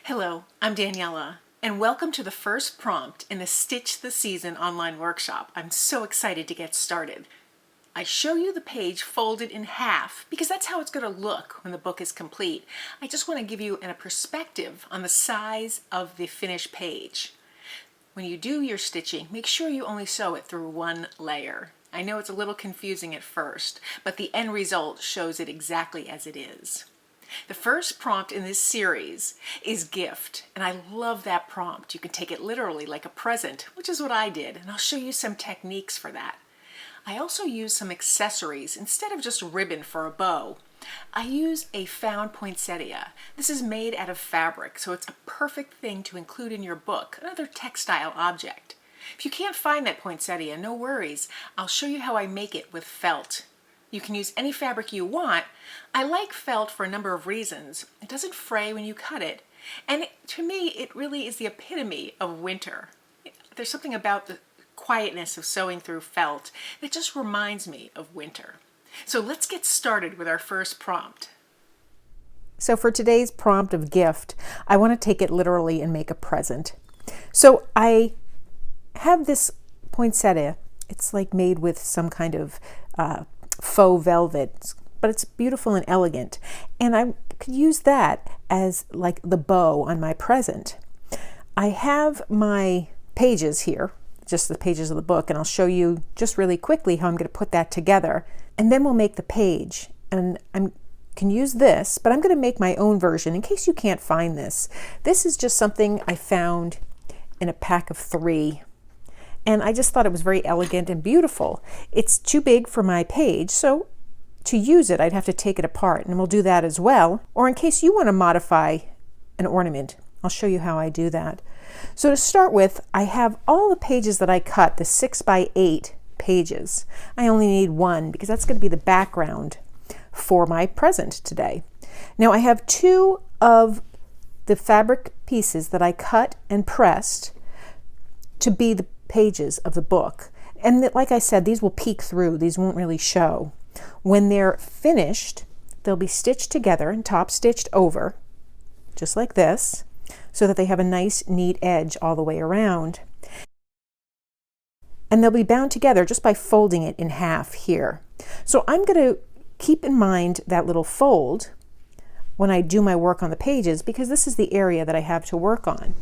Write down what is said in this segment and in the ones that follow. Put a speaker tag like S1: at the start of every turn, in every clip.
S1: Hello, I'm Daniela, and welcome to the first prompt in the Stitch the Season online workshop. I'm so excited to get started. I show you the page folded in half because that's how it's going to look when the book is complete. I just want to give you a perspective on the size of the finished page. When you do your stitching, make sure you only sew it through one layer. I know it's a little confusing at first, but the end result shows it exactly as it is. The first prompt in this series is gift, and I love that prompt. You can take it literally like a present, which is what I did, and I'll show you some techniques for that. I also use some accessories instead of just ribbon for a bow. I use a found poinsettia. This is made out of fabric, so it's a perfect thing to include in your book, another textile object. If you can't find that poinsettia, no worries. I'll show you how I make it with felt. You can use any fabric you want. I like felt for a number of reasons. It doesn't fray when you cut it, and to me it really is the epitome of winter. There's something about the quietness of sewing through felt that just reminds me of winter. So let's get started with our first prompt.
S2: So for today's prompt of gift, I want to take it literally and make a present. So I have this poinsettia. It's like made with some kind of faux velvet, but it's beautiful and elegant, and I could use that as like the bow on my present. I have my pages here, just the pages of the book, and I'll show you just really quickly how I'm going to put that together, and then we'll make the page. And I can use this, but I'm going to make my own version in case you can't find this. This is just something I found in a pack of 3. And I just thought it was very elegant and beautiful. It's too big for my page, so to use it, I'd have to take it apart, and we'll do that as well. Or in case you want to modify an ornament, I'll show you how I do that. So to start with, I have all the pages that I cut, the 6x8 pages. I only need one because that's going to be the background for my present today. Now I have 2 of the fabric pieces that I cut and pressed to be the pages of the book, and like I said, these will peek through, these won't really show. When they're finished, they'll be stitched together and top stitched over just like this, so that they have a nice neat edge all the way around, and they'll be bound together just by folding it in half here. So I'm going to keep in mind that little fold when I do my work on the pages, because this is the area that I have to work on.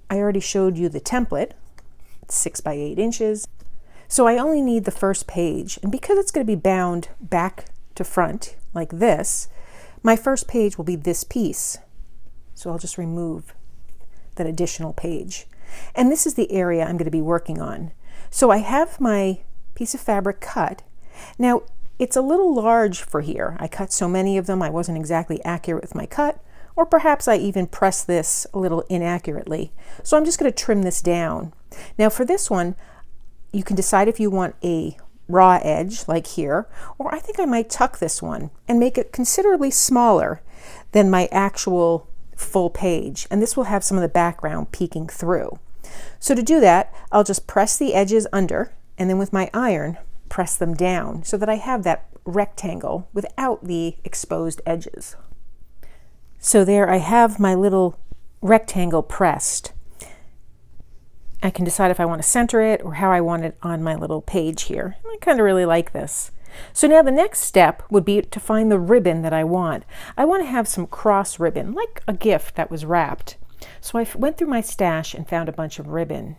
S2: I already showed you the template. 6x8 inches. So I only need the first page, and because it's going to be bound back to front like this, my first page will be this piece. So I'll just remove that additional page. And this is the area I'm going to be working on. So I have my piece of fabric cut. Now it's a little large for here. I cut so many of them, I wasn't exactly accurate with my cut, or perhaps I even pressed this a little inaccurately. So I'm just going to trim this down. Now for this one, you can decide if you want a raw edge like here, or I think I might tuck this one and make it considerably smaller than my actual full page, and this will have some of the background peeking through. So to do that, I'll just press the edges under, and then with my iron press them down so that I have that rectangle without the exposed edges. So there I have my little rectangle pressed. I can decide if I want to center it or how I want it on my little page here. I kind of really like this. So now the next step would be to find the ribbon that I want. I want to have some cross ribbon, like a gift that was wrapped. So I went through my stash and found a bunch of ribbon.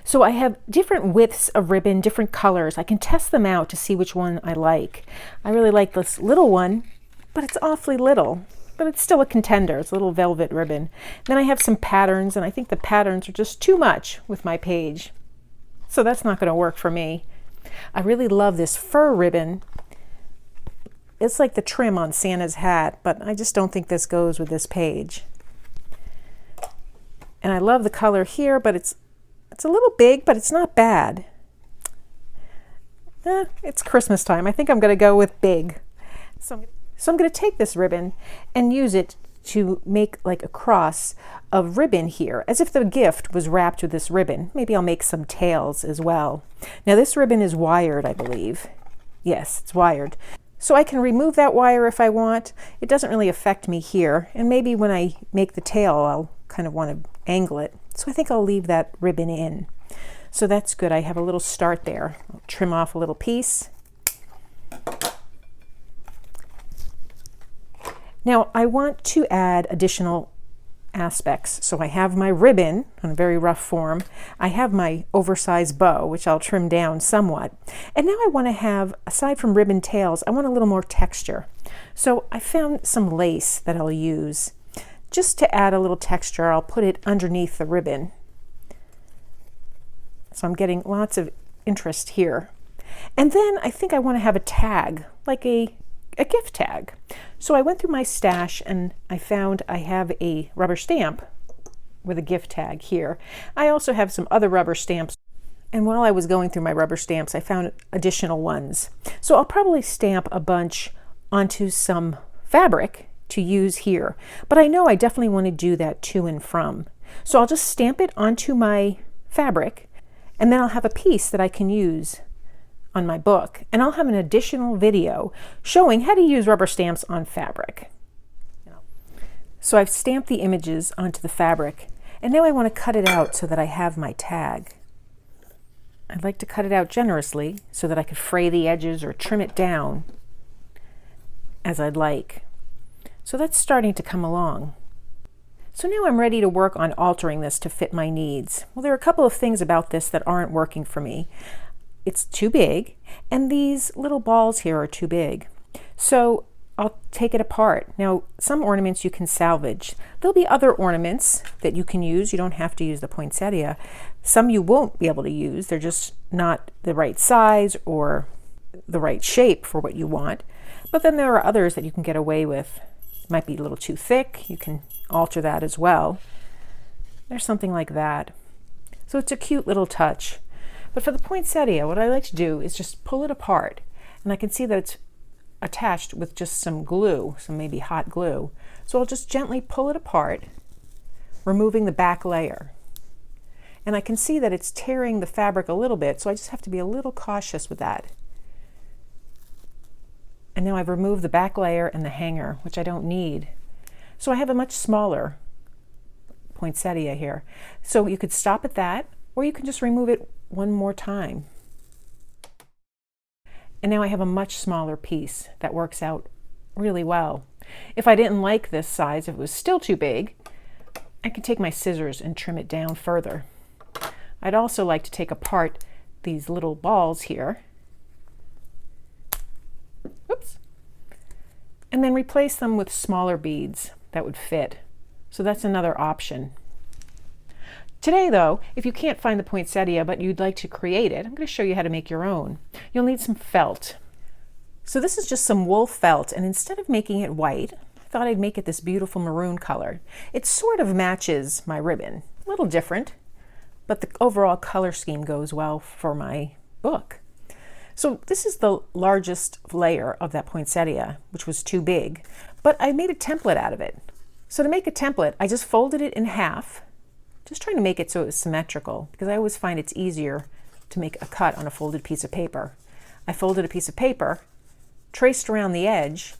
S2: So I have different widths of ribbon, different colors. I can test them out to see which one I like. I really like this little one, but it's awfully little. But it's still a contender. It's a little velvet ribbon. Then I have some patterns, and I think the patterns are just too much with my page. So that's not going to work for me. I really love this fur ribbon. It's like the trim on Santa's hat, but I just don't think this goes with this page. And I love the color here, but it's a little big, but it's not bad. It's Christmas time. I think I'm going to go with big. So I'm going to take this ribbon and use it to make like a cross of ribbon here, as if the gift was wrapped with this ribbon. Maybe I'll make some tails as well. Now this ribbon is wired, I believe. Yes, it's wired. So I can remove that wire if I want. It doesn't really affect me here. And maybe when I make the tail, I'll kind of want to angle it. So I think I'll leave that ribbon in. So that's good. I have a little start there. I'll trim off a little piece. Now I want to add additional aspects. So I have my ribbon on a very rough form. I have my oversized bow, which I'll trim down somewhat. And now I want to have, aside from ribbon tails, I want a little more texture. So I found some lace that I'll use. Just to add a little texture, I'll put it underneath the ribbon. So I'm getting lots of interest here. And then I think I want to have a tag, like a gift tag. So I went through my stash and I found I have a rubber stamp with a gift tag here. I also have some other rubber stamps. And while I was going through my rubber stamps, I found additional ones. So I'll probably stamp a bunch onto some fabric to use here. But I know I definitely want to do that to and from. So I'll just stamp it onto my fabric, and then I'll have a piece that I can use on my book, and I'll have an additional video showing how to use rubber stamps on fabric. So I've stamped the images onto the fabric, and now I want to cut it out so that I have my tag. I'd like to cut it out generously so that I could fray the edges or trim it down as I'd like. So that's starting to come along. So now I'm ready to work on altering this to fit my needs. Well, there are a couple of things about this that aren't working for me. It's too big, and these little balls here are too big. So I'll take it apart. Now, some ornaments you can salvage. There'll be other ornaments that you can use. You don't have to use the poinsettia. Some you won't be able to use. They're just not the right size or the right shape for what you want. But then there are others that you can get away with. It might be a little too thick. You can alter that as well. There's something like that. So it's a cute little touch. But for the poinsettia, what I like to do is just pull it apart. And I can see that it's attached with just some glue, some maybe hot glue. So I'll just gently pull it apart, removing the back layer. And I can see that it's tearing the fabric a little bit, so I just have to be a little cautious with that. And now I've removed the back layer and the hanger, which I don't need. So I have a much smaller poinsettia here. So you could stop at that, or you can just remove it one more time. And now I have a much smaller piece that works out really well. If I didn't like this size, if it was still too big, I could take my scissors and trim it down further. I'd also like to take apart these little balls here. Oops. And then replace them with smaller beads that would fit. So that's another option. Today though, if you can't find the poinsettia but you'd like to create it, I'm going to show you how to make your own. You'll need some felt. So this is just some wool felt, and instead of making it white, I thought I'd make it this beautiful maroon color. It sort of matches my ribbon. A little different, but the overall color scheme goes well for my book. So this is the largest layer of that poinsettia, which was too big, but I made a template out of it. So to make a template, I just folded it in half, just trying to make it so it was symmetrical, because I always find it's easier to make a cut on a folded piece of paper. I folded a piece of paper, traced around the edge,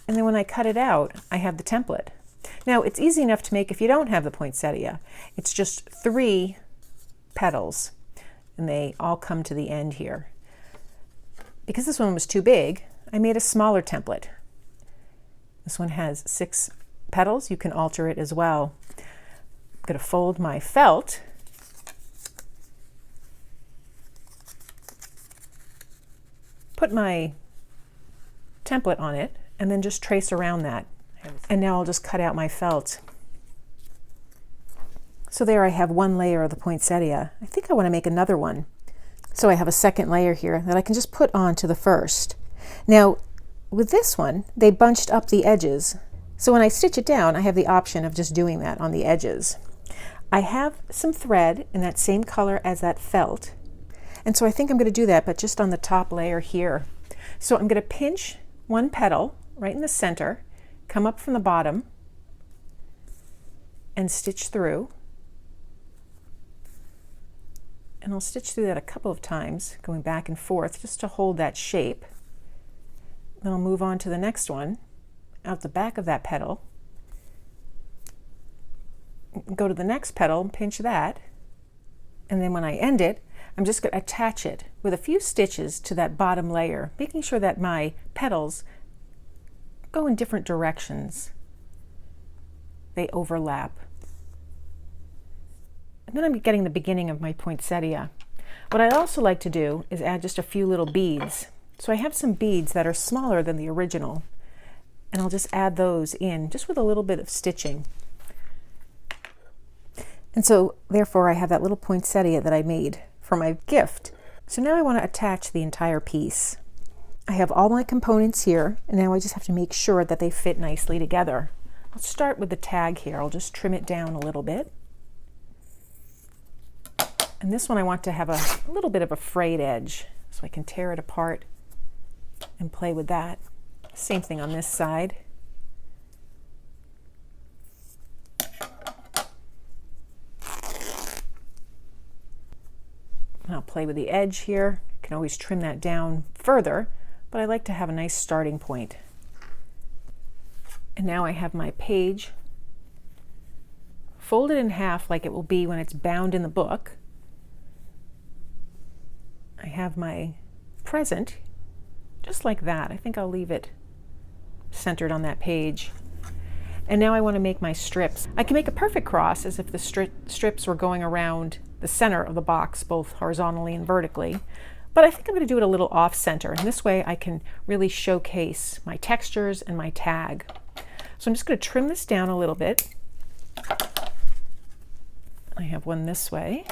S2: and then when I cut it out, I have the template. Now, it's easy enough to make if you don't have the poinsettia. It's just 3 petals, and they all come to the end here. Because this one was too big, I made a smaller template. This one has 6 petals. You can alter it as well. I'm going to fold my felt, put my template on it, and then just trace around that. And now I'll just cut out my felt. So there I have one layer of the poinsettia. I think I want to make another one. So I have a second layer here that I can just put onto the first. Now with this one, they bunched up the edges. So when I stitch it down, I have the option of just doing that on the edges. I have some thread in that same color as that felt. And so I think I'm going to do that, but just on the top layer here. So I'm going to pinch one petal right in the center, come up from the bottom, and stitch through. And I'll stitch through that a couple of times, going back and forth just to hold that shape. Then I'll move on to the next one, out the back of that petal. Go to the next petal, pinch that, and then when I end it, I'm just going to attach it with a few stitches to that bottom layer, making sure that my petals go in different directions. They overlap. And then I'm getting the beginning of my poinsettia. What I also like to do is add just a few little beads. So I have some beads that are smaller than the original, and I'll just add those in just with a little bit of stitching. And so therefore I have that little poinsettia that I made for my gift. So now I want to attach the entire piece. I have all my components here, and now I just have to make sure that they fit nicely together. I'll start with the tag here. I'll just trim it down a little bit. And this one I want to have a little bit of a frayed edge, so I can tear it apart and play with that. Same thing on this side. And I'll play with the edge here. You can always trim that down further, but I like to have a nice starting point. And now I have my page folded in half like it will be when it's bound in the book. I have my present just like that. I think I'll leave it centered on that page. And now I want to make my strips. I can make a perfect cross as if the strips were going around the center of the box, both horizontally and vertically. But I think I'm going to do it a little off center, and this way I can really showcase my textures and my tag. So I'm just going to trim this down a little bit. I have one this way.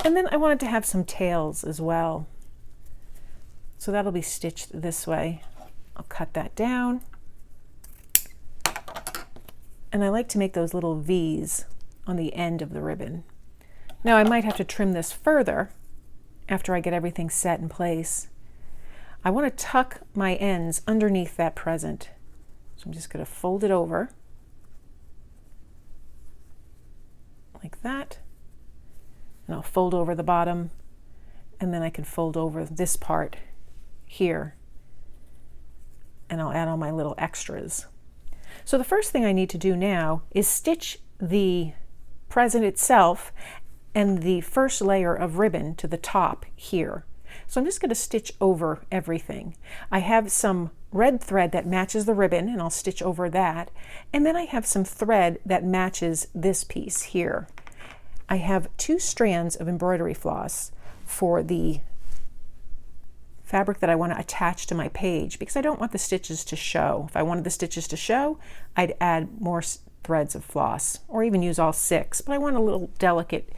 S2: And then I wanted to have some tails as well. So that'll be stitched this way. I'll cut that down. And I like to make those little V's on the end of the ribbon. Now I might have to trim this further after I get everything set in place. I want to tuck my ends underneath that present. So I'm just going to fold it over like that. And I'll fold over the bottom, and then I can fold over this part here, and I'll add all my little extras. So the first thing I need to do now is stitch the present itself and the first layer of ribbon to the top here. So I'm just going to stitch over everything. I have some red thread that matches the ribbon, and I'll stitch over that. And then I have some thread that matches this piece here. I have 2 strands of embroidery floss for the fabric that I want to attach to my page, because I don't want the stitches to show. If I wanted the stitches to show, I'd add more threads of floss, or even use all 6, but I want a little delicate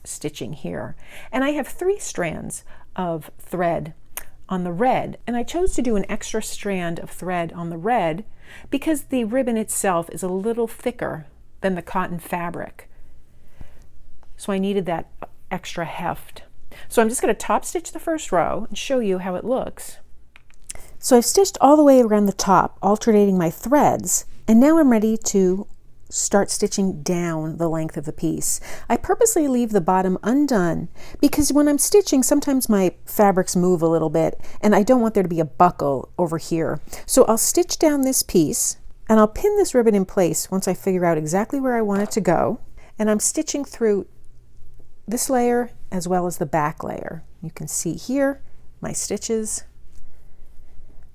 S2: stitching here. And I have 3 strands of thread on the red, and I chose to do an extra strand of thread on the red because the ribbon itself is a little thicker than the cotton fabric. So I needed that extra heft. So I'm just going to top stitch the first row and show you how it looks. So I've stitched all the way around the top, alternating my threads, and now I'm ready to start stitching down the length of the piece. I purposely leave the bottom undone because when I'm stitching, sometimes my fabrics move a little bit and I don't want there to be a buckle over here. So I'll stitch down this piece and I'll pin this ribbon in place once I figure out exactly where I want it to go. And I'm stitching through this layer as well as the back layer. You can see here my stitches.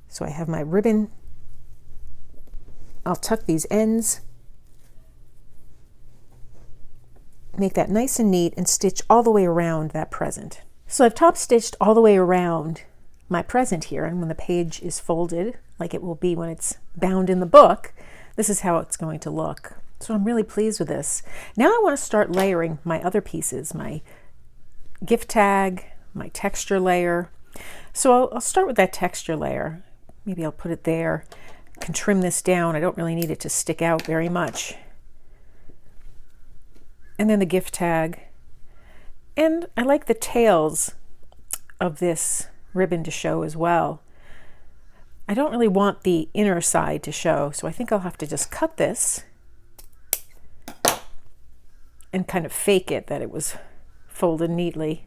S2: So I have my ribbon. I'll tuck these ends, make that nice and neat, and stitch all the way around that present. So I've top stitched all the way around my present here, and when the page is folded, like it will be when it's bound in the book, this is how it's going to look. So I'm really pleased with this. Now I want to start layering my other pieces, my gift tag, my texture layer. So I'll start with that texture layer. Maybe I'll put it there. I can trim this down. I don't really need it to stick out very much. And then the gift tag. And I like the tails of this ribbon to show as well. I don't really want the inner side to show, so I think I'll have to just cut this and kind of fake it that it was folded neatly.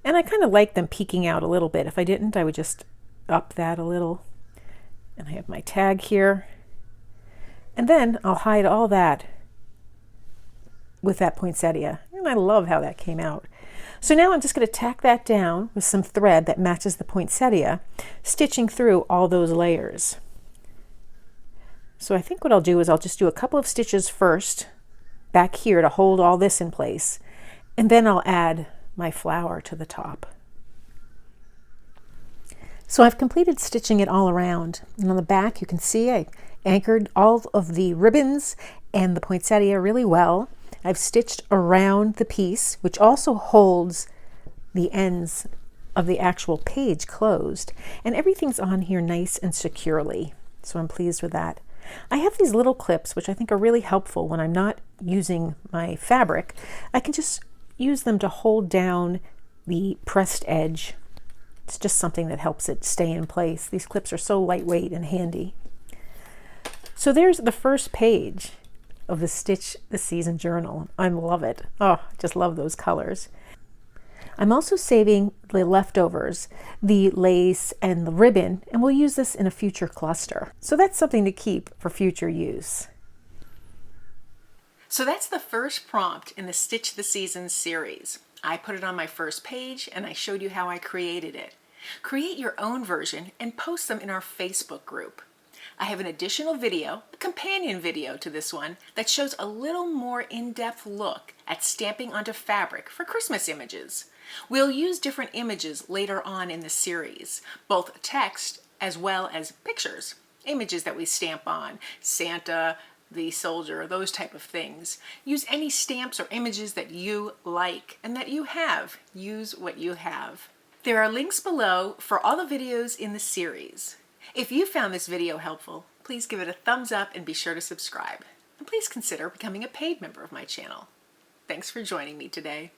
S2: And I kind of like them peeking out a little bit. If I didn't, I would just up that a little. And I have my tag here. And then I'll hide all that with that poinsettia. And I love how that came out. So now I'm just going to tack that down with some thread that matches the poinsettia, stitching through all those layers. So I think what I'll do is I'll just do a couple of stitches first back here to hold all this in place, and then I'll add my flower to the top. So I've completed stitching it all around, and on the back you can see I anchored all of the ribbons and the poinsettia really well. I've stitched around the piece, which also holds the ends of the actual page closed, and everything's on here nice and securely, so I'm pleased with that. I have these little clips which I think are really helpful when I'm not using my fabric. I can just use them to hold down the pressed edge. It's just something that helps it stay in place. These clips are so lightweight and handy. So there's the first page of the Stitch the Season journal. I love it. Oh, I just love those colors. I'm also saving the leftovers, the lace and the ribbon, and we'll use this in a future cluster. So that's something to keep for future use.
S1: So that's the first prompt in the Stitch the Season series. I put it on my first page and I showed you how I created it. Create your own version and post them in our Facebook group. I have an additional video, a companion video to this one, that shows a little more in-depth look at stamping onto fabric for Christmas images. We'll use different images later on in the series, both text as well as pictures, images that we stamp on, Santa, the soldier, those type of things. Use any stamps or images that you like and that you have. Use what you have. There are links below for all the videos in the series. If you found this video helpful, please give it a thumbs up and be sure to subscribe. And please consider becoming a paid member of my channel. Thanks for joining me today.